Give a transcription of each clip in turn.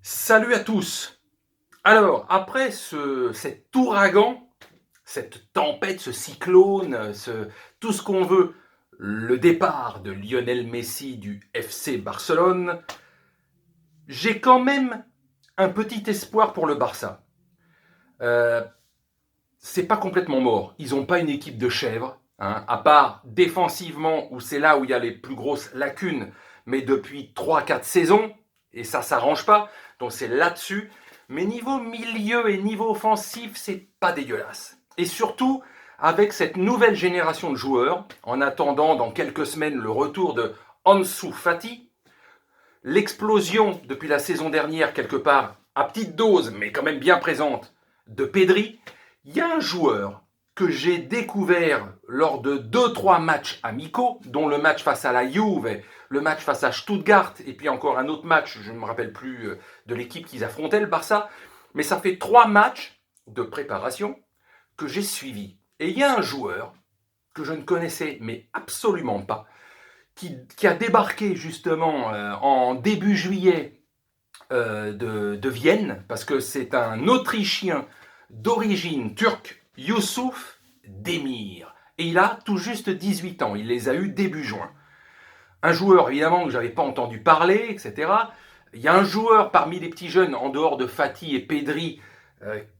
Salut à tous. Alors, après cet ouragan, cette tempête, ce cyclone, tout ce qu'on veut, le départ de Lionel Messi du FC Barcelone, j'ai quand même un petit espoir pour le Barça. Euh, c'est pas complètement mort. Ils n'ont pas une équipe de chèvres, hein, à part défensivement, où c'est là où il y a les plus grosses lacunes, mais depuis 3-4 saisons, et ça s'arrange pas, donc c'est là-dessus. Mais niveau milieu et niveau offensif, c'est pas dégueulasse. Et surtout, avec cette nouvelle génération de joueurs, en attendant dans quelques semaines le retour de Ansu Fati, l'explosion depuis la saison dernière, quelque part, à petite dose, mais quand même bien présente, de Pedri, il y a un joueur que j'ai découvert lors de 2-3 matchs amicaux, dont le match face à la Juve, le match face à Stuttgart, et puis encore un autre match, je ne me rappelle plus de l'équipe qu'ils affrontaient, le Barça, mais ça fait 3 matchs de préparation que j'ai suivis. Et il y a un joueur que je ne connaissais mais absolument pas, qui a débarqué justement en début juillet de Vienne, parce que c'est un Autrichien d'origine turque, Youssouf Demir. Et il a tout juste 18 ans, il les a eus début juin. Un joueur évidemment que je n'avais pas entendu parler, etc. Il y a un joueur parmi les petits jeunes, en dehors de Fati et Pedri,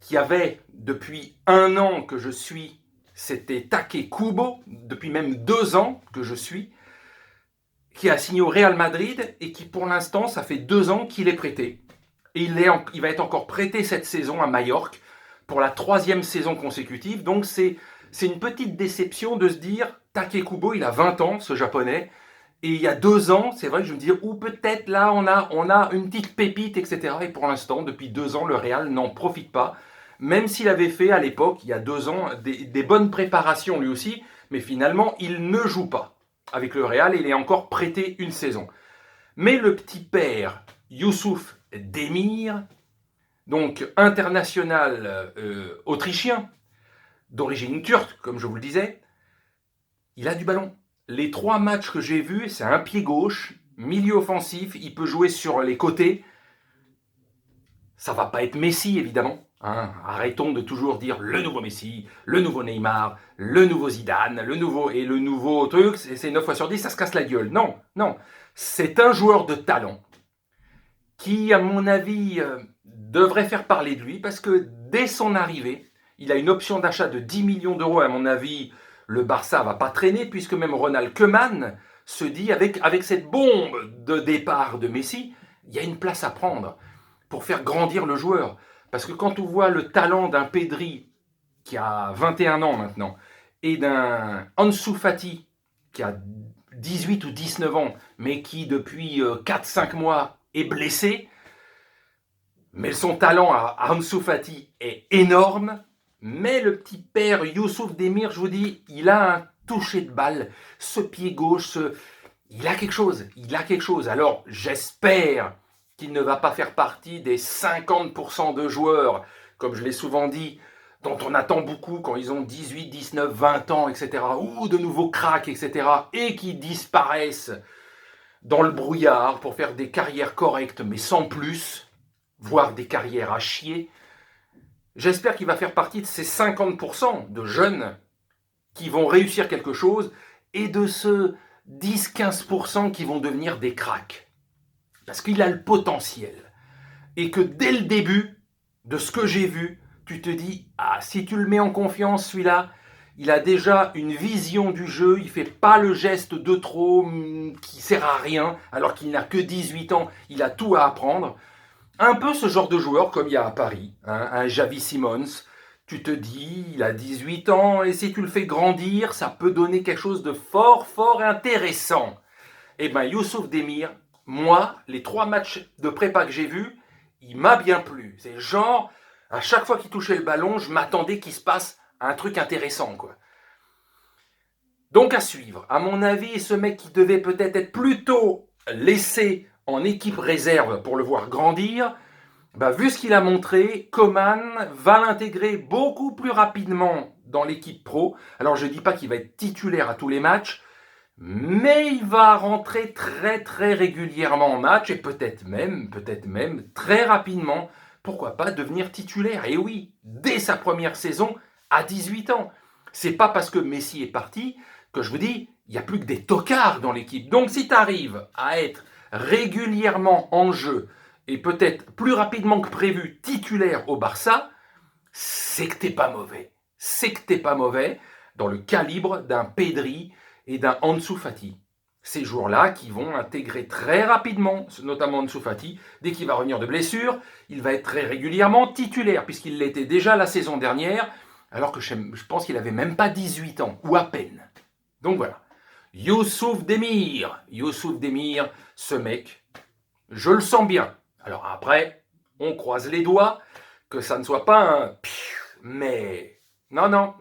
qui avait depuis 1 an que je suis, c'était Take Kubo, depuis même 2 ans que je suis, qui a signé au Real Madrid et qui pour l'instant, ça fait 2 ans qu'il est prêté. Et il va être encore prêté cette saison à Majorque pour la 3e saison consécutive. Donc c'est une petite déception de se dire, Take Kubo, il a 20 ans, ce japonais, et il y a 2 ans, c'est vrai que je me dis, ou peut-être là, on a une petite pépite, etc. Et pour l'instant, depuis 2 ans, le Real n'en profite pas. Même s'il avait fait à l'époque, il y a 2 ans, des bonnes préparations lui aussi, mais finalement, il ne joue pas avec le Real et il est encore prêté une saison. Mais le petit père, Youssouf Demir, donc international autrichien, d'origine turque, comme je vous le disais, il a du ballon. Les 3 matchs que j'ai vus, c'est un pied gauche, milieu offensif, il peut jouer sur les côtés. Ça va pas être Messi, évidemment. Hein. Arrêtons de toujours dire le nouveau Messi, le nouveau Neymar, le nouveau Zidane, le nouveau truc, c'est 9 fois sur 10, ça se casse la gueule. Non, non. C'est un joueur de talent qui, à mon avis, devrait faire parler de lui parce que dès son arrivée, il a une option d'achat de 10 millions d'euros. À mon avis, le Barça va pas traîner puisque même Ronald Koeman se dit avec cette bombe de départ de Messi, il y a une place à prendre pour faire grandir le joueur. Parce que quand on voit le talent d'un Pedri qui a 21 ans maintenant et d'un Ansu Fati qui a 18 ou 19 ans mais qui depuis 4-5 mois est blessé, mais son talent à Ansu Fati est énorme, mais le petit père Youssouf Demir, je vous dis, il a un toucher de balle, ce pied gauche, il a quelque chose, Alors j'espère qu'il ne va pas faire partie des 50% de joueurs, comme je l'ai souvent dit, dont on attend beaucoup quand ils ont 18, 19, 20 ans, etc., ou de nouveaux cracks, etc., et qui disparaissent dans le brouillard pour faire des carrières correctes, mais sans plus, voire des carrières à chier. J'espère qu'il va faire partie de ces 50% de jeunes qui vont réussir quelque chose et de ce 10-15% qui vont devenir des cracks. Parce qu'il a le potentiel. Et que dès le début, de ce que j'ai vu, tu te dis, ah, si tu le mets en confiance, celui-là, il a déjà une vision du jeu, il fait pas le geste de trop qui sert à rien, alors qu'il n'a que 18 ans, il a tout à apprendre. Un peu ce genre de joueur comme il y a à Paris, hein, un Xavi Simons. Tu te dis, il a 18 ans, et si tu le fais grandir, ça peut donner quelque chose de fort, fort intéressant. Eh bien, Youssouf Demir, moi, les 3 matchs de prépa que j'ai vus, il m'a bien plu. C'est genre, à chaque fois qu'il touchait le ballon, je m'attendais qu'il se passe un truc intéressant, quoi. Donc à suivre. À mon avis, ce mec qui devait peut-être être plutôt laissé en équipe réserve pour le voir grandir, bah, vu ce qu'il a montré, Coman va l'intégrer beaucoup plus rapidement dans l'équipe pro. Alors je ne dis pas qu'il va être titulaire à tous les matchs, mais il va rentrer très très régulièrement en match et peut-être même très rapidement, pourquoi pas devenir titulaire. Et oui, dès sa première saison à 18 ans. C'est pas parce que Messi est parti que je vous dis, il n'y a plus que des tocards dans l'équipe. Donc si tu arrives à être régulièrement en jeu et peut-être plus rapidement que prévu titulaire au Barça, c'est que t'es pas mauvais. C'est que t'es pas mauvais dans le calibre d'un Pedri et d'un Ansu Fati. Ces joueurs-là qui vont intégrer très rapidement, notamment Ansu Fati, dès qu'il va revenir de blessure, il va être très régulièrement titulaire, puisqu'il l'était déjà la saison dernière, alors que je pense qu'il avait même pas 18 ans, ou à peine. Donc voilà. Youssouf Demir, ce mec, je le sens bien. Alors après, on croise les doigts que ça ne soit pas un mais non.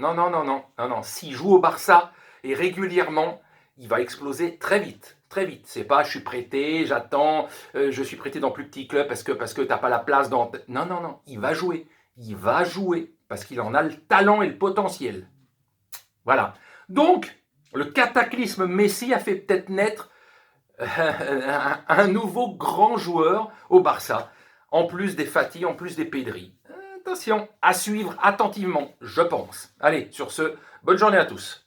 S'il joue au Barça et régulièrement, il va exploser très vite. Très vite. C'est pas je suis prêté, j'attends, je suis prêté dans plus petit club parce que t'as pas la place dans. Non. Il va jouer. Il va jouer parce qu'il en a le talent et le potentiel. Voilà. Donc, le cataclysme Messi a fait peut-être naître un nouveau grand joueur au Barça, en plus des Fati, en plus des Pedri. Attention, à suivre attentivement, je pense. Allez, sur ce, bonne journée à tous.